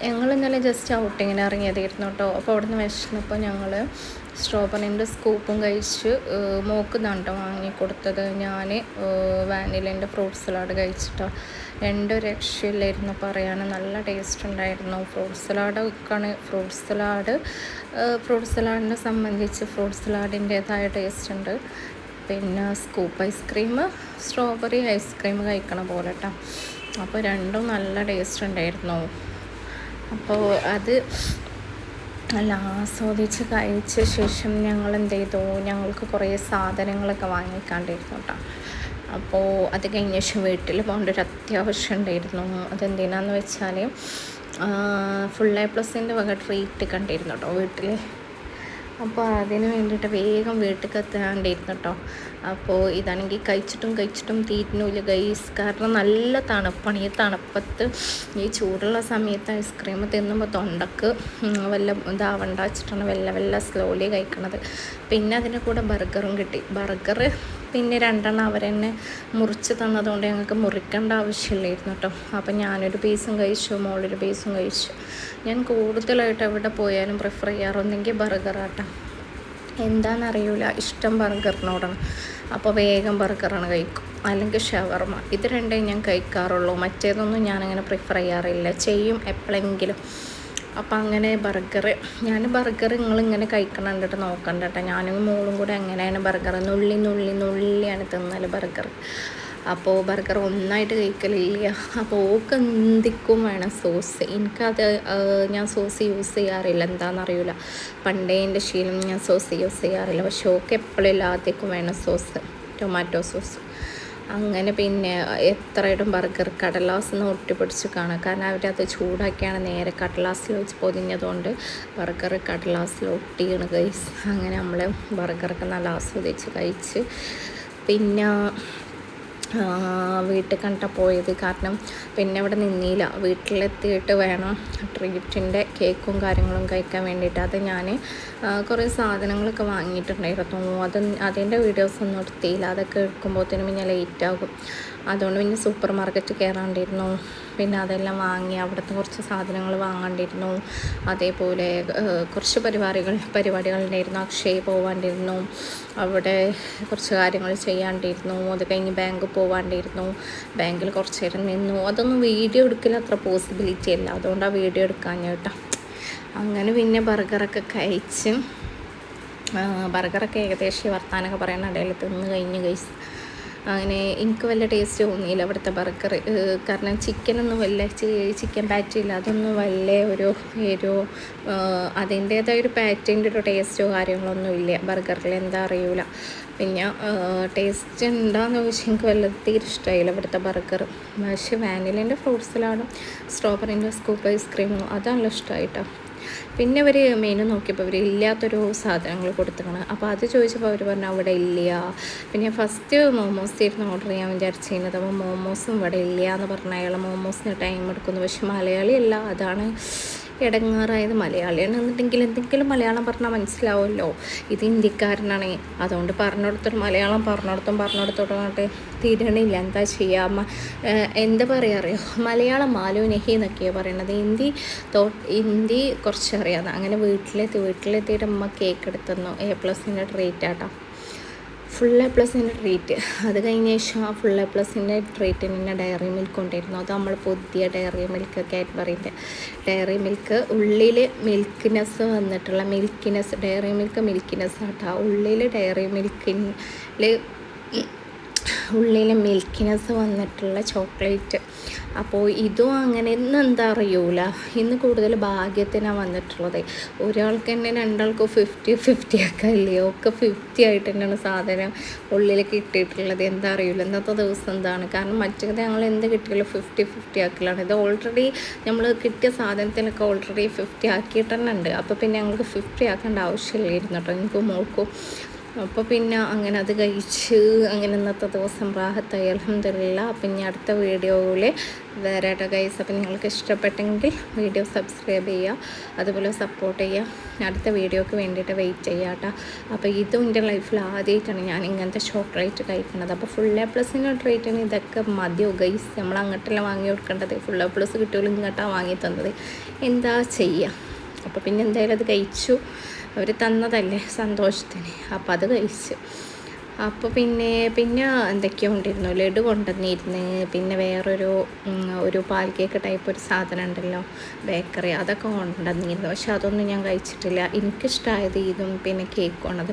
ഞങ്ങൾ ഇന്നലെ ജസ്റ്റ് ഔട്ടിങ്ങിന് ഇറങ്ങിയതായിരുന്നു കേട്ടോ. അപ്പോൾ അവിടെ നിന്ന് വിശന്നപ്പോൾ ഞങ്ങൾ സ്ട്രോബെറിൻ്റെ സ്കൂപ്പും കഴിച്ച് മോക്കുന്നാണ് കേട്ടോ വാങ്ങിക്കൊടുത്തത്. ഞാൻ വാനിലേൻ്റെ ഫ്രൂട്ട് സലാഡ് കഴിച്ചിട്ടോ. രണ്ടും രക്ഷയില്ലായിരുന്നു പറയാൻ. നല്ല ടേസ്റ്റ് ഉണ്ടായിരുന്നു. ഫ്രൂട്ട് സലാഡിനെ സംബന്ധിച്ച് ഫ്രൂട്ട് സലാഡിൻ്റേതായ ടേസ്റ്റ് ഉണ്ട്. പിന്നെ സ്കൂപ്പ് ഐസ്ക്രീം സ്ട്രോബെറി ഐസ്ക്രീം കഴിക്കണ പോലെ കേട്ടോ. അപ്പോൾ രണ്ടും നല്ല ടേസ്റ്റ് ഉണ്ടായിരുന്നു. അപ്പോൾ അത് നല്ല ആസ്വദിച്ച് കഴിച്ച ശേഷം ഞങ്ങൾ എന്ത് ചെയ്തു, ഞങ്ങൾക്ക് കുറേ സാധനങ്ങളൊക്കെ വാങ്ങിക്കാണ്ടിരുന്നു കേട്ടോ. അപ്പോൾ അത് കഴിഞ്ഞ ശേഷം വീട്ടിൽ പോകേണ്ട ഒരു അത്യാവശ്യം ഉണ്ടായിരുന്നു. അതെന്തിനാന്ന് വെച്ചാൽ FullAPlusൻ്റെ വക ട്രീറ്റ് കണ്ടിരുന്നു കേട്ടോ വീട്ടിൽ. അപ്പോൾ അതിന് വേണ്ടിയിട്ട് വേഗം വീട്ടിൽ എത്താണ്ടിരുന്നു കേട്ടോ. അപ്പോൾ ഇതാണെങ്കിൽ കഴിച്ചിട്ടും തീരുന്നില്ല ഗൈസ്. കാരണം നല്ല തണുപ്പാണ്. ഈ തണുപ്പത്ത് ഈ ചൂടുള്ള സമയത്ത് ഐസ്ക്രീം തിന്നുമ്പോൾ തൊണ്ടക്ക് വല്ല ഇതാവണ്ട വെച്ചിട്ടാണ് വെല്ല സ്ലോലി കഴിക്കണത്. പിന്നെ അതിൻ്റെ കൂടെ ബർഗറും കിട്ടി. ബർഗർ പിന്നെ 2 അവരെന്നെ മുറിച്ച് തന്നതുകൊണ്ട് ഞങ്ങൾക്ക് മുറിക്കേണ്ട ആവശ്യമില്ലായിരുന്നു കേട്ടോ. അപ്പം ഞാനൊരു പീസും കഴിച്ചു, മോളൊരു പീസും കഴിച്ചു. ഞാൻ കൂടുതലായിട്ട് എവിടെ പോയാലും പ്രിഫർ ചെയ്യാറൊന്നെങ്കിൽ ബർഗറാട്ടോ. എന്താണെന്നറിയില്ല, ഇഷ്ടം ബർഗറിനോടാണ്. അപ്പോൾ വേഗം ബർഗറാണ് കഴിക്കും, അല്ലെങ്കിൽ ഷവർമ. ഇത് രണ്ടേ ഞാൻ കഴിക്കാറുള്ളൂ. മറ്റേതൊന്നും ഞാനങ്ങനെ പ്രിഫർ ചെയ്യാറില്ല. ചെയ്യും എപ്പോഴെങ്കിലും. അപ്പം അങ്ങനെ ബർഗർ നിങ്ങളിങ്ങനെ കഴിക്കണം കണ്ടിട്ട് നോക്കണ്ട കേട്ടോ. ഞാനും മോളും കൂടെ അങ്ങനെയാണ് ബർഗർ നുള്ളിയാണ് തിന്നൽ ബർഗർ. അപ്പോൾ ബർഗർ ഒന്നായിട്ട് കഴിക്കലില്ല. അപ്പോൾ ഓക്ക് എന്തിക്കും വേണം സോസ്. എനിക്കത് ഞാൻ സോസ് യൂസ് ചെയ്യാറില്ല, എന്താണെന്നറിയില്ല. പണ്ടേ എൻ്റെ ശീലം ഞാൻ സോസ് യൂസ് ചെയ്യാറില്ല. പക്ഷെ ഓക്ക് എപ്പോഴും എല്ലാത്തേക്കും വേണം സോസ്, ടൊമാറ്റോ സോസ്. അങ്ങനെ പിന്നെ എത്രയായിട്ടും ബർഗർ കടലാസ് ഒട്ടിപ്പിടിച്ച് കാണാം. കാരണം അവരത് ചൂടാക്കിയാണ് നേരെ കടലാസിൽ വെച്ച് പൊതിഞ്ഞതുകൊണ്ട് ബർഗർ കടലാസിൽ ഒട്ടിയാണ് ഗൈസ്. അങ്ങനെ നമ്മൾ ബർഗറൊക്കെ നല്ല ആസ്വദിച്ച് കഴിച്ച് പിന്നെ വീട്ടിൽ കണ്ടിട്ടാണ് പോയത്. കാരണം പിന്നെ അവിടെ നിന്നില്ല. വീട്ടിലെത്തിയിട്ട് വേണം ട്രീറ്റിൻ്റെ കേക്കും കാര്യങ്ങളും കഴിക്കാൻ വേണ്ടിയിട്ട്. അത് ഞാൻ കുറേ സാധനങ്ങളൊക്കെ വാങ്ങിയിട്ടുണ്ടായിരുന്നു. അതിൻ്റെ വീഡിയോസൊന്നും എടുത്തില്ല. അതൊക്കെ എടുക്കുമ്പോഴത്തേനും പിന്നെ ലേറ്റാകും. അതുകൊണ്ട് പിന്നെ സൂപ്പർ മാർക്കറ്റ് കയറാണ്ടിരുന്നു. പിന്നെ അതെല്ലാം വാങ്ങി അവിടുത്തെ കുറച്ച് സാധനങ്ങൾ വാങ്ങാണ്ടിരുന്നു. അതേപോലെ കുറച്ച് പരിപാടികളുണ്ടായിരുന്നു. അക്ഷയ് പോവാണ്ടിരുന്നു. അവിടെ കുറച്ച് കാര്യങ്ങൾ ചെയ്യാണ്ടിരുന്നു. അത് കഴിഞ്ഞ് ബാങ്ക് പോവാണ്ടിരുന്നു. ബാങ്കിൽ കുറച്ച് നേരം നിന്നു. അതൊന്നും വീഡിയോ എടുക്കൽ അത്ര പോസിബിലിറ്റി അല്ല. അതുകൊണ്ടാണ് വീഡിയോ എടുക്കാൻ കേട്ടോ. അങ്ങനെ പിന്നെ ബർഗറൊക്കെ കഴിച്ച് ബർഗറൊക്കെ ഏകദേശം വർത്താനൊക്കെ പറയുന്ന ഇടയിൽ തിന്ന് കഴിഞ്ഞ് കഴിച്ച് അങ്ങനെ എനിക്ക് വല്ല ടേസ്റ്റ് തോന്നിയില്ല അവിടുത്തെ ബർഗർ. കാരണം ചിക്കൻ പാറ്റില്ല, അതൊന്നും വല്ല ഒരു അതിൻ്റേതായൊരു പാറ്റിൻ്റെ ഒരു ടേസ്റ്റോ കാര്യങ്ങളൊന്നും ഇല്ല ബർഗറിൽ. എന്താ അറിയില്ല. പിന്നെ ടേസ്റ്റ് ഉണ്ടാകുന്ന ചോദിച്ചാൽ എനിക്ക് വല്ലതും ഇഷ്ടമായില്ല ഇവിടുത്തെ ബർഗർ. പക്ഷേ വാനിലേൻ്റെ ഫ്രൂട്ട് സലാഡും സ്ട്രോബെറിൻ്റെ സ്കൂപ്പ് ഐസ്ക്രീമും അതാണല്ലോ ഇഷ്ടമായിട്ടോ. പിന്നെ അവർ മെനു നോക്കിയപ്പോൾ അവർ ഇല്ലാത്തൊരു സാധനങ്ങൾ കൊടുത്തിക്കണം. അപ്പോൾ അത് ചോദിച്ചപ്പോൾ അവർ പറഞ്ഞു അവിടെ ഇല്ല. പിന്നെ ഫസ്റ്റ് മോമോസ് ആയിരുന്നു ഓർഡർ ചെയ്യാൻ വിചാരിച്ചിരുന്നത്. അപ്പോൾ മോമോസും ഇവിടെ ഇല്ല എന്ന് പറഞ്ഞ അയാൾ മോമോസിന് ടൈം എടുക്കുന്നു. പക്ഷെ മലയാളിയല്ല, അതാണ് ഇടങ്ങാറായത്. മലയാളിയാണ് എന്നുണ്ടെങ്കിൽ എന്തെങ്കിലും മലയാളം പറഞ്ഞാൽ മനസ്സിലാവുമല്ലോ. ഇത് ഹിന്ദിക്കാരനാണ്. അതുകൊണ്ട് മലയാളം പറഞ്ഞിടത്തോട്ട് തിരണില്ല. എന്താ ചെയ്യുക? എന്താ പറയുക അറിയോ, മലയാളം മാലു നെഹി എന്നൊക്കെയാണ് പറയണത്. ഹിന്ദി കുറച്ച് അറിയാവുന്ന. അങ്ങനെ വീട്ടിലെത്തിയിട്ട് അമ്മ കേക്ക് എടുത്തുന്നു. A+ൻ്റെ ട്രീറ്റ് ആട്ടോ. FullAPlusൻ്റെ ട്രീറ്റ്. അത് കഴിഞ്ഞ ശേഷം ആ FullAPlusൻ്റെ ട്രീറ്റിന് തന്നെ ഡയറി മിൽക്ക് കൊണ്ടിരുന്നു. അത് നമ്മൾ പുതിയ ഡയറി മിൽക്ക്, കാഡ്ബറിൻ്റെ ഡയറി മിൽക്ക്. ഉള്ളിൽ മിൽക്കിനെസ് വന്നിട്ടുള്ള ഡയറി മിൽക്ക് മിൽക്കിനെസ് ആട്ടോ. ഉള്ളിൽ മിൽക്കിനെസ് വന്നിട്ടുള്ള ചോക്ലേറ്റ്. അപ്പോൾ ഇതും അങ്ങനെ ഇന്ന് എന്താ അറിയൂല. ഇന്ന് കൂടുതൽ ഭാഗ്യത്തിനാണ് വന്നിട്ടുള്ളത്. ഒരാൾക്ക് തന്നെ 2 ആൾക്ക് 50-50 ഒക്കെ ഇല്ലയോ, ഒക്കെ 50 ആയിട്ട് തന്നെയാണ് സാധനം ഉള്ളിലേക്ക് ഇട്ടിട്ടുള്ളത്. എന്താ അറിയില്ല ഇന്നത്തെ ദിവസം എന്താണ്. കാരണം മറ്റേത് ഞങ്ങൾ എന്ത് കിട്ടിയാലും 50-50 ആക്കലാണ്. ഇത് ഓൾറെഡി നമ്മൾ കിട്ടിയ സാധനത്തിനൊക്കെ ഓൾറെഡി 50 ആക്കിയിട്ട് തന്നെ ഉണ്ട്. അപ്പോൾ പിന്നെ ഞങ്ങൾക്ക് 50 ആക്കേണ്ട ആവശ്യമില്ലായിരുന്നു കേട്ടോ. എനിക്ക് മോൾക്കും അപ്പോൾ പിന്നെ അങ്ങനെ അത് കഴിച്ച് അങ്ങനെ ഇന്നത്തെ ദിവസം റാഹത്തായി അൽഹംദുലില്ലാ. അപ്പം ഇനി അടുത്ത വീഡിയോയിൽ വേറെ ആട്ടോ ഗൈസ്. അപ്പം നിങ്ങൾക്ക് ഇഷ്ടപ്പെട്ടെങ്കിൽ വീഡിയോ സബ്സ്ക്രൈബ് ചെയ്യുക, അതുപോലെ സപ്പോർട്ട് ചെയ്യുക. അടുത്ത വീഡിയോക്ക് വേണ്ടിയിട്ട് വെയിറ്റ് ചെയ്യുക കേട്ടോ. അപ്പോൾ ഇതും എൻ്റെ ലൈഫിൽ ആദ്യമായിട്ടാണ് ഞാൻ ഇങ്ങനത്തെ ചോക്ലേറ്റ് കഴിക്കുന്നത്. അപ്പോൾ ഫുൾ A+ ട്രീറ്റിന് ഇതൊക്കെ മതിയോ ഗൈസ്? നമ്മൾ അങ്ങോട്ടെല്ലാം വാങ്ങി കൊടുക്കേണ്ടത്, ഫുൾ A+ കിട്ടുമല്ലോ ഇങ്ങോട്ടാണ് വാങ്ങി തന്നത്, എന്താ ചെയ്യുക? അപ്പോൾ പിന്നെ എന്തായാലും അത് കഴിച്ചു, അവർ തന്നതല്ലേ സന്തോഷത്തിന്, അപ്പോൾ അത് കഴിച്ചു. അപ്പോൾ പിന്നെ എന്തൊക്കെയോ ഉണ്ടായിരുന്നു, ലഡു കൊണ്ടുവന്നിരുന്ന്, പിന്നെ ഒരു പാൽ കേക്ക് ടൈപ്പ് ഒരു സാധനം ഉണ്ടല്ലോ ബേക്കറി, അതൊക്കെ കൊണ്ടുവന്നിരുന്നു. പക്ഷെ അതൊന്നും ഞാൻ കഴിച്ചിട്ടില്ല. എനിക്കിഷ്ടമായത് ഇതും പിന്നെ കേക്കും ആണ്.